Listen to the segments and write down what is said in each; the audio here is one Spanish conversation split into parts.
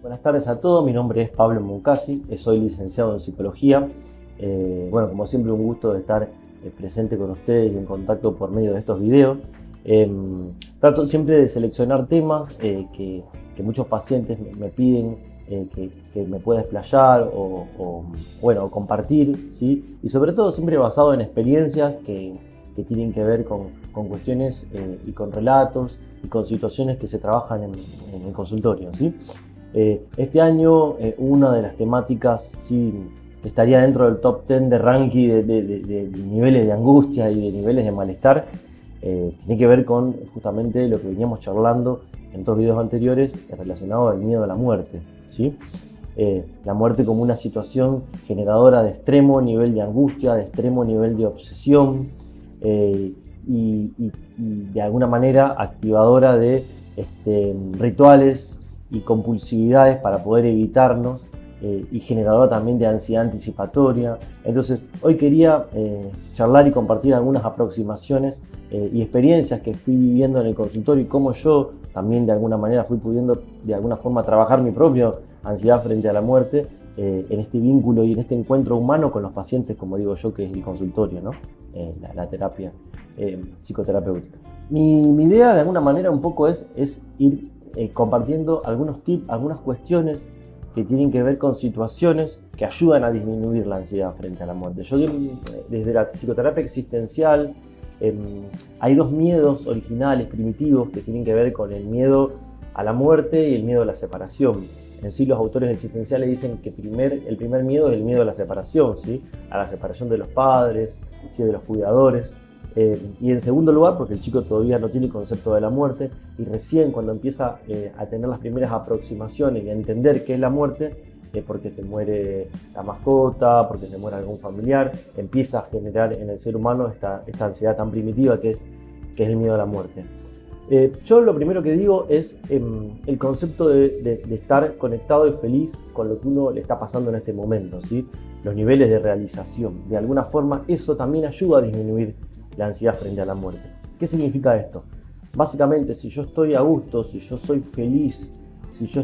Buenas tardes a todos, mi nombre es Pablo Moncasi, soy licenciado en Psicología. Bueno, como siempre un gusto de estar presente con ustedes y en contacto por medio de estos videos. Trato siempre de seleccionar temas que muchos pacientes me piden que me pueda explayar o compartir, ¿sí? Y sobre todo siempre basado en experiencias que tienen que ver con cuestiones y con relatos y con situaciones que se trabajan en el consultorio, ¿sí? Este año una de las temáticas sí, estaría dentro del top 10 de ranking de niveles de angustia y de niveles de malestar. Tiene que ver con justamente lo que veníamos charlando en dos videos anteriores relacionado al miedo a la muerte, ¿sí? La muerte como una situación generadora de extremo nivel de angustia, de extremo nivel de obsesión y de alguna manera activadora de rituales y compulsividades para poder evitarnos y generadora también de ansiedad anticipatoria. Entonces hoy quería charlar y compartir algunas aproximaciones y experiencias que fui viviendo en el consultorio y cómo yo también de alguna manera fui pudiendo de alguna forma trabajar mi propia ansiedad frente a la muerte en este vínculo y en este encuentro humano con los pacientes, como digo yo, que es el consultorio, ¿no? La terapia psicoterapéutica. Mi idea de alguna manera un poco es ir compartiendo algunos tips, algunas cuestiones que tienen que ver con situaciones que ayudan a disminuir la ansiedad frente a la muerte. Yo desde la psicoterapia existencial hay dos miedos originales, primitivos, que tienen que ver con el miedo a la muerte y el miedo a la separación. En sí los autores existenciales dicen que el primer miedo es el miedo a la separación, ¿sí? A la separación de los padres, ¿sí? De los cuidadores. Y en segundo lugar, porque el chico todavía no tiene concepto de la muerte y recién cuando empieza a tener las primeras aproximaciones y a entender qué es la muerte, porque se muere la mascota, porque se muere algún familiar, empieza a generar en el ser humano esta ansiedad tan primitiva que es el miedo a la muerte. Yo lo primero que digo es el concepto de estar conectado y feliz con lo que uno le está pasando en este momento, ¿sí? Los niveles de realización. De alguna forma eso también ayuda a disminuir la ansiedad frente a la muerte. ¿Qué significa esto? Básicamente, si yo estoy a gusto, si yo soy feliz, si yo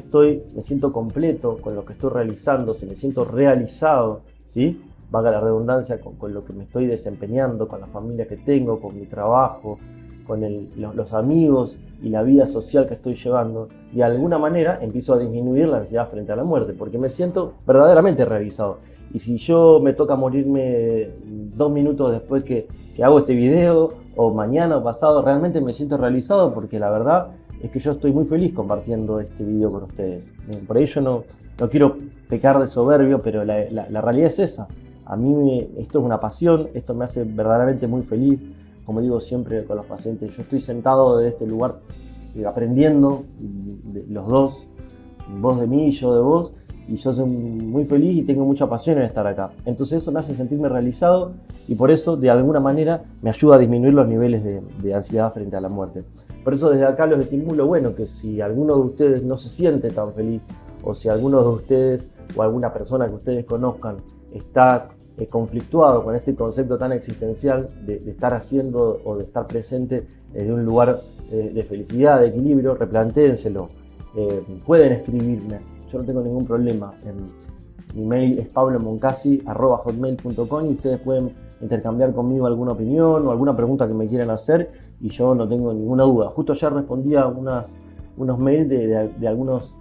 me siento completo con lo que estoy realizando, si me siento realizado, ¿sí? Valga la redundancia, con lo que me estoy desempeñando, con la familia que tengo, con mi trabajo, con los amigos y la vida social que estoy llevando, de alguna manera empiezo a disminuir la ansiedad frente a la muerte, porque me siento verdaderamente realizado. Y si yo me toca morirme 2 minutos después que hago este video, o mañana o pasado, realmente me siento realizado, porque la verdad es que yo estoy muy feliz compartiendo este video con ustedes. Por ello no quiero pecar de soberbio, pero la realidad es esa. A mí esto es una pasión, esto me hace verdaderamente muy feliz. Como digo siempre con los pacientes, yo estoy sentado de este lugar aprendiendo, los dos, vos de mí y yo de vos, y yo soy muy feliz y tengo mucha pasión en estar acá. Entonces eso me hace sentirme realizado y por eso de alguna manera me ayuda a disminuir los niveles de ansiedad frente a la muerte. Por eso desde acá los estimulo, bueno, que si alguno de ustedes no se siente tan feliz, o si alguno de ustedes o alguna persona que ustedes conozcan está conflictuado con este concepto tan existencial de estar haciendo o de estar presente desde un lugar de felicidad, de equilibrio, replantéenselo. Pueden escribirme, yo no tengo ningún problema. Mi mail es pablomoncasi@hotmail.com y ustedes pueden intercambiar conmigo alguna opinión o alguna pregunta que me quieran hacer y yo no tengo ninguna duda. Justo ayer respondí a unos mails de algunas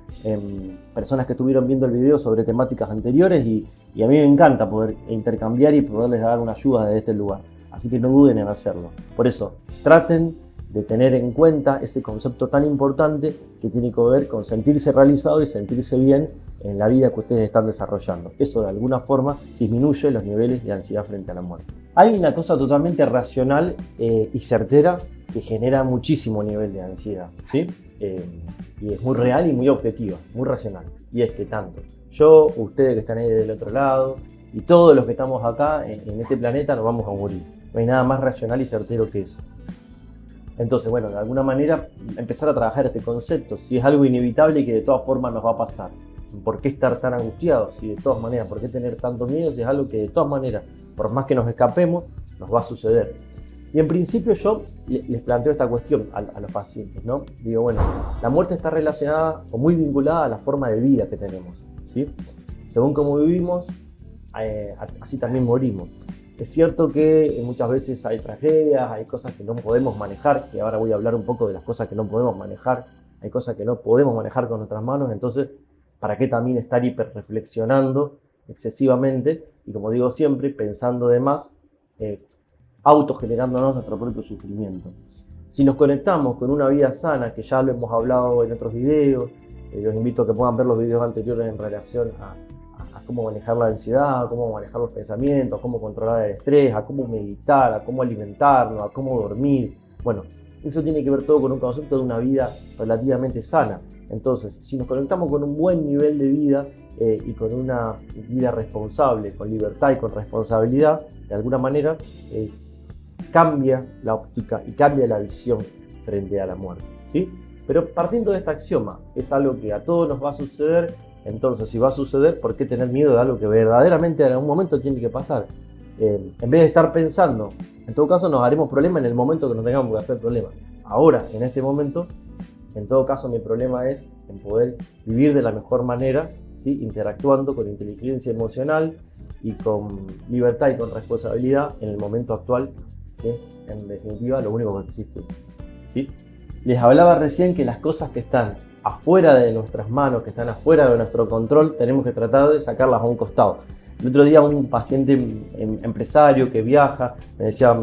personas que estuvieron viendo el video sobre temáticas anteriores y a mí me encanta poder intercambiar y poderles dar una ayuda desde este lugar. Así que no duden en hacerlo. Por eso, traten de tener en cuenta ese concepto tan importante que tiene que ver con sentirse realizado y sentirse bien en la vida que ustedes están desarrollando. Eso de alguna forma disminuye los niveles de ansiedad frente a la muerte. Hay una cosa totalmente racional y certera que genera muchísimo nivel de ansiedad, ¿sí? Y es muy real y muy objetiva, muy racional. Y es que tanto yo, ustedes que están ahí del otro lado y todos los que estamos acá en este planeta nos vamos a morir. No hay nada más racional y certero que eso. Entonces, bueno, de alguna manera empezar a trabajar este concepto, si es algo inevitable y que de todas formas nos va a pasar. ¿Por qué estar tan angustiados? Si de todas maneras, ¿por qué tener tanto miedo? Si es algo que de todas maneras, por más que nos escapemos, nos va a suceder. Y en principio yo les planteo esta cuestión a los pacientes, ¿no? Digo, bueno, la muerte está relacionada o muy vinculada a la forma de vida que tenemos, ¿sí? Según cómo vivimos, así también morimos. Es cierto que muchas veces hay tragedias, hay cosas que no podemos manejar, que ahora voy a hablar un poco de las cosas que no podemos manejar, hay cosas que no podemos manejar con nuestras manos, entonces, ¿para qué también estar hiperreflexionando excesivamente? Y como digo siempre, pensando de más, autogenerándonos nuestro propio sufrimiento. Si nos conectamos con una vida sana, que ya lo hemos hablado en otros videos, los invito a que puedan ver los videos anteriores en relación a cómo manejar la ansiedad, a cómo manejar los pensamientos, a cómo controlar el estrés, a cómo meditar, a cómo alimentarnos, a cómo dormir. Bueno, eso tiene que ver todo con un concepto de una vida relativamente sana. Entonces, si nos conectamos con un buen nivel de vida y con una vida responsable, con libertad y con responsabilidad, de alguna manera, cambia la óptica y cambia la visión frente a la muerte, ¿sí? Pero partiendo de este axioma, es algo que a todos nos va a suceder. Entonces, si va a suceder, ¿por qué tener miedo de algo que verdaderamente en algún momento tiene que pasar? En vez de estar pensando, en todo caso nos haremos problema en el momento que nos tengamos que hacer problema. Ahora, en este momento, en todo caso mi problema es en poder vivir de la mejor manera, ¿sí? Interactuando con inteligencia emocional y con libertad y con responsabilidad en el momento actual, que es en definitiva lo único que existe, ¿sí? Les hablaba recién que las cosas que están afuera de nuestras manos, que están afuera de nuestro control, tenemos que tratar de sacarlas a un costado. El otro día un paciente empresario que viaja, me decía,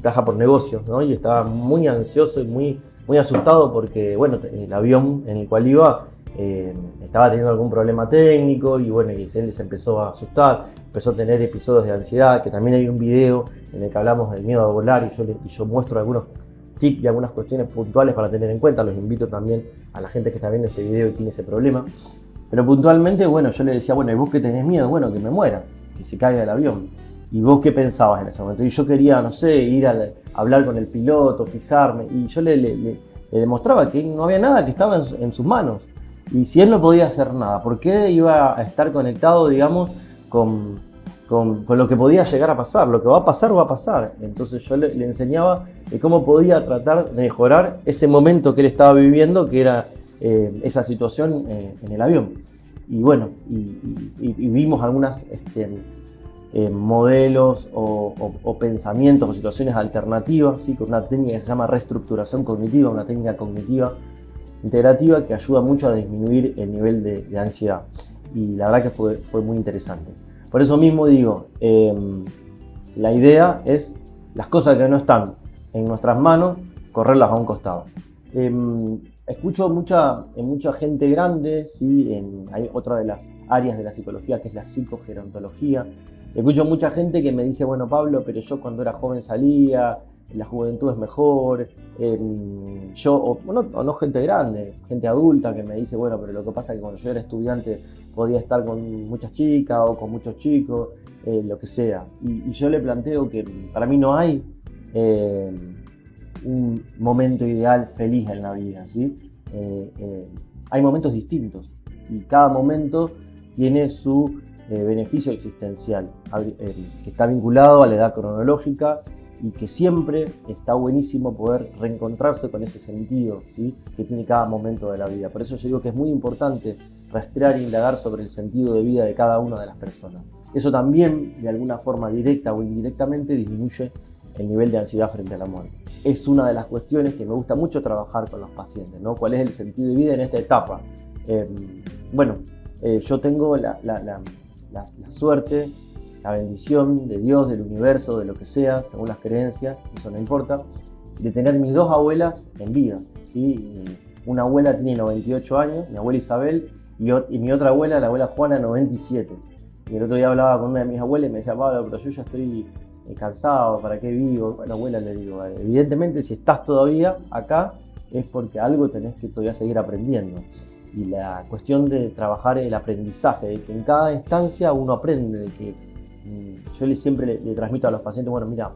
viaja por negocios, ¿no? Y estaba muy ansioso y muy asustado porque, bueno, el avión en el cual iba estaba teniendo algún problema técnico y bueno, y él se empezó a asustar, empezó a tener episodios de ansiedad, que también hay un video en el que hablamos del miedo a volar y yo muestro algunos tips y algunas cuestiones puntuales para tener en cuenta. Los invito también a la gente que está viendo este video y tiene ese problema. Pero puntualmente, bueno, yo le decía, bueno, ¿y vos qué tenés miedo? Bueno, que me muera, que se caiga el avión. ¿Y vos qué pensabas en ese momento? Y yo quería, no sé, ir a hablar con el piloto, fijarme, y yo le demostraba que no había nada que estaba en sus manos. Y si él no podía hacer nada, ¿por qué iba a estar conectado, digamos, con lo que podía llegar a pasar? Lo que va a pasar, va a pasar. Entonces yo le enseñaba de cómo podía tratar de mejorar ese momento que él estaba viviendo, que era esa situación en el avión. Y bueno, y vimos algunas modelos o pensamientos o situaciones alternativas, ¿sí? Con una técnica que se llama reestructuración cognitiva, una técnica cognitiva integrativa que ayuda mucho a disminuir el nivel de ansiedad. Y la verdad que fue muy interesante. Por eso mismo digo, la idea es las cosas que no están en nuestras manos, correrlas a un costado. Escucho mucha gente grande, ¿sí? Hay otra de las áreas de la psicología que es la psicogerontología. Escucho mucha gente que me dice, bueno, Pablo, pero yo cuando era joven salía, la juventud es mejor. No gente grande, gente adulta que me dice, bueno, pero lo que pasa es que cuando yo era estudiante podía estar con muchas chicas o con muchos chicos, lo que sea. Y yo le planteo que para mí no hay un momento ideal feliz en la vida, ¿sí? Hay momentos distintos y cada momento tiene su beneficio existencial, que está vinculado a la edad cronológica y que siempre está buenísimo poder reencontrarse con ese sentido, ¿sí? Que tiene cada momento de la vida. Por eso yo digo que es muy importante rastrear e indagar sobre el sentido de vida de cada una de las personas. Eso también, de alguna forma directa o indirectamente, disminuye el nivel de ansiedad frente a la muerte. Es una de las cuestiones que me gusta mucho trabajar con los pacientes, ¿no? ¿Cuál es el sentido de vida en esta etapa? Yo tengo la suerte, la bendición de Dios, del universo, de lo que sea, según las creencias, eso no importa, de tener mis dos abuelas en vida, ¿sí? Una abuela tiene 98 años, mi abuela Isabel, y mi otra abuela, la abuela Juana, 97. Y el otro día hablaba con una de mis abuelas y me decía, Pablo, pero yo ya estoy cansado, ¿para qué vivo? Bueno, abuela, le digo, evidentemente si estás todavía acá es porque algo tenés que todavía seguir aprendiendo. Y la cuestión de trabajar el aprendizaje, de que en cada instancia uno aprende, de que yo siempre le transmito a los pacientes, bueno, mira,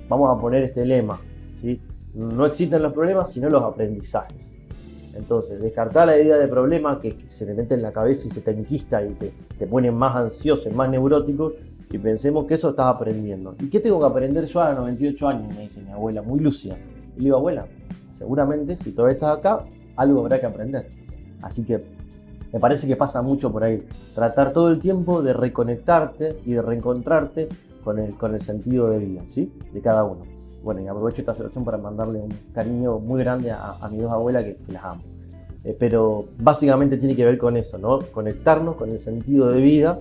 vamos a poner este lema, ¿sí? No existen los problemas, sino los aprendizajes. Entonces, descartar la idea de problema que se te mete en la cabeza y se te enquista y te pone más ansioso y más neurótico, y pensemos que eso estás aprendiendo. ¿Y qué tengo que aprender yo a los 98 años? Me dice mi abuela, muy lúcida. Y le digo, abuela, seguramente si todavía estás acá, algo habrá que aprender. Así que me parece que pasa mucho por ahí. Tratar todo el tiempo de reconectarte y de reencontrarte con el sentido de vida, ¿sí? De cada uno. Bueno, y aprovecho esta situación para mandarle un cariño muy grande a mis dos abuelas que las amo. Pero básicamente tiene que ver con eso, ¿no? Conectarnos con el sentido de vida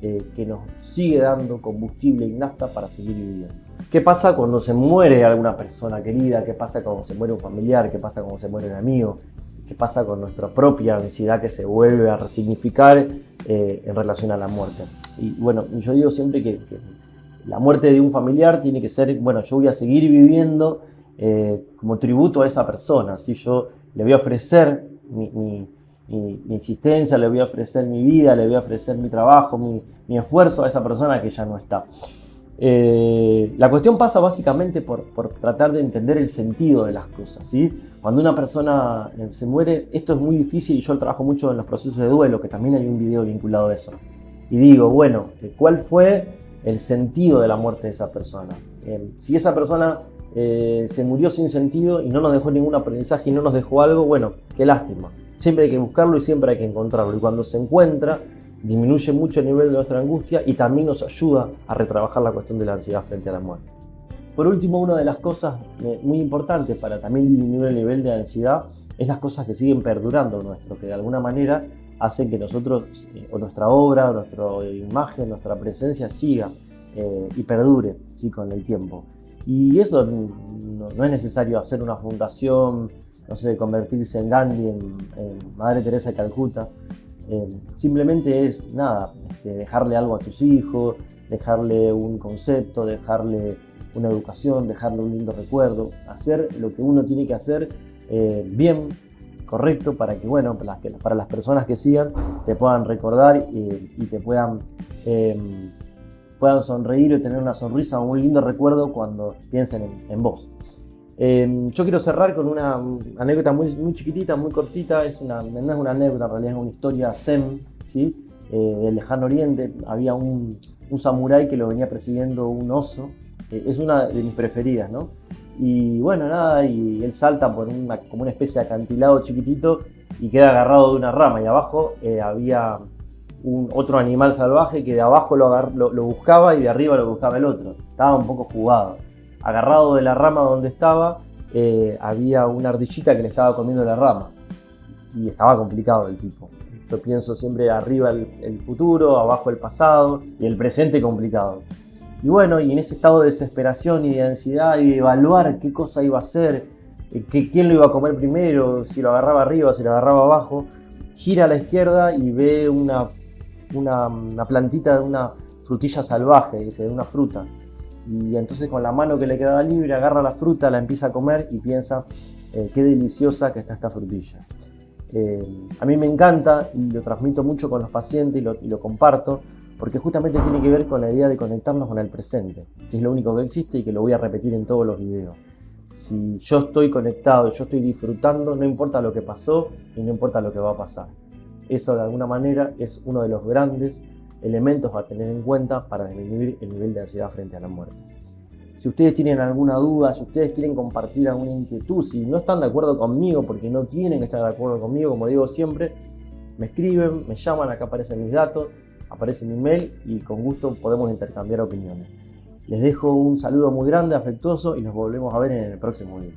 que nos sigue dando combustible y nafta para seguir viviendo. ¿Qué pasa cuando se muere alguna persona querida? ¿Qué pasa cuando se muere un familiar? ¿Qué pasa cuando se muere un amigo? ¿Qué pasa con nuestra propia ansiedad que se vuelve a resignificar en relación a la muerte? Y bueno, yo digo siempre que la muerte de un familiar tiene que ser, bueno, yo voy a seguir viviendo como tributo a esa persona, ¿sí? Yo le voy a ofrecer mi existencia, le voy a ofrecer mi vida, le voy a ofrecer mi trabajo, mi esfuerzo a esa persona que ya no está. La cuestión pasa básicamente por tratar de entender el sentido de las cosas, ¿sí? Cuando una persona se muere, esto es muy difícil y yo trabajo mucho en los procesos de duelo, que también hay un video vinculado a eso. Y digo, bueno, ¿cuál fue el sentido de la muerte de esa persona? Si esa persona se murió sin sentido y no nos dejó ningún aprendizaje y no nos dejó algo, bueno, qué lástima. Siempre hay que buscarlo y siempre hay que encontrarlo. Y cuando se encuentra, disminuye mucho el nivel de nuestra angustia y también nos ayuda a retrabajar la cuestión de la ansiedad frente a la muerte. Por último, una de las cosas muy importantes para también disminuir el nivel de ansiedad es las cosas que siguen perdurando nuestro, que de alguna manera hacen que nosotros, o nuestra obra, o nuestra imagen, nuestra presencia siga y perdure, ¿sí? Con el tiempo. Y eso no es necesario hacer una fundación, no sé, convertirse en Gandhi, en Madre Teresa de Calcuta. Simplemente es, nada, dejarle algo a tus hijos, dejarle un concepto, dejarle una educación, dejarle un lindo recuerdo, hacer lo que uno tiene que hacer bien, correcto, para que, bueno, para las personas que sigan te puedan recordar y te puedan sonreír o tener una sonrisa o un lindo recuerdo cuando piensen en vos. Yo quiero cerrar con una anécdota muy chiquitita, muy cortita. No es una anécdota, en realidad es una historia zen, ¿sí? Del lejano oriente. Había un samurái que lo venía persiguiendo un oso. Es una de mis preferidas, ¿no? Y bueno, nada, y él salta por como una especie de acantilado chiquitito y queda agarrado de una rama. Y abajo había otro animal salvaje que de abajo lo buscaba y de arriba lo buscaba el otro. Estaba un poco jugado. Agarrado de la rama donde estaba, había una ardillita que le estaba comiendo la rama. Y estaba complicado el tipo. Yo pienso siempre arriba el futuro, abajo el pasado y el presente complicado. Y bueno, y en ese estado de desesperación y de ansiedad y de evaluar qué cosa iba a hacer, quién lo iba a comer primero, si lo agarraba arriba, si lo agarraba abajo, gira a la izquierda y ve una plantita de una frutilla salvaje, dice, de una fruta. Y entonces con la mano que le quedaba libre agarra la fruta, la empieza a comer y piensa qué deliciosa que está esta frutilla. A mí me encanta y lo transmito mucho con los pacientes y lo comparto porque justamente tiene que ver con la idea de conectarnos con el presente, que es lo único que existe y que lo voy a repetir en todos los videos. Si yo estoy conectado, yo estoy disfrutando, no importa lo que pasó y no importa lo que va a pasar. Eso de alguna manera es uno de los grandes elementos a tener en cuenta para disminuir el nivel de ansiedad frente a la muerte. Si ustedes tienen alguna duda, si ustedes quieren compartir alguna inquietud, si no están de acuerdo conmigo porque no tienen que estar de acuerdo conmigo, como digo siempre, me escriben, me llaman, acá aparecen mis datos, aparece mi email y con gusto podemos intercambiar opiniones. Les dejo un saludo muy grande, afectuoso y nos volvemos a ver en el próximo video.